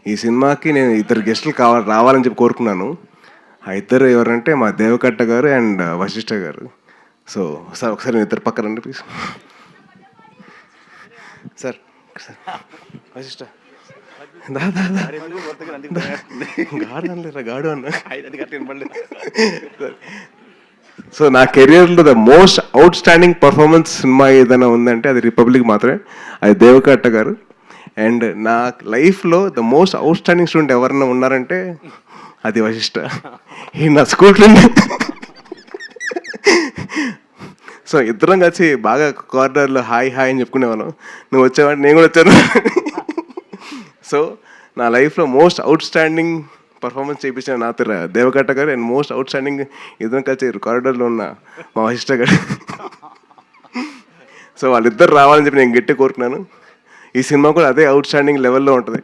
ఈ సినిమాకి నేను ఇద్దరు గెస్టులు రావాలని చెప్పి కోరుకున్నాను. ఆ ఇద్దరు ఎవరంటే మా దేవకట్ట గారు అండ్ వశిష్ఠ గారు. సో సార్ ఒకసారి నేను ఇద్దరు పక్కన రండి ప్లీజ్. సార్ వశిష్ఠ గాడు అన్న. సో నా కెరియర్లో the most out standing performance cinema ఏదైనా ఉందంటే అది రిపబ్లిక్ మాత్రమే. అది దేవకట్ట గారు. అండ్ నా లైఫ్లో the most out standing student ఎవరన్నా ఉన్నారంటే అది వశిష్ఠ. ఈ నా స్కూల్ ఫ్రెండ్. సో ఇద్దరం కలిసి బాగా కార్నర్లో హాయ్ హాయ్ అని చెప్పుకునేవాళ్ళం. నువ్వు వచ్చావంటే నేను కూడా వచ్చాను. సో నా లైఫ్లో మోస్ట్ అవుట్ స్టాండింగ్ పర్ఫార్మెన్స్ చేయించిన నా దేవకట్ట గారు అండ్ మోస్ట్ అవుట్ స్టాండింగ్ ఇద్దరం కలిసి కారిడార్లో ఉన్న మా వశిష్ఠ గారు. సో వాళ్ళిద్దరు రావాలని చెప్పి నేను గట్టి కోరుకున్నాను. ఈ సినిమా కూడా అదే అవుట్ స్టాండింగ్ లెవెల్లో ఉంటుంది.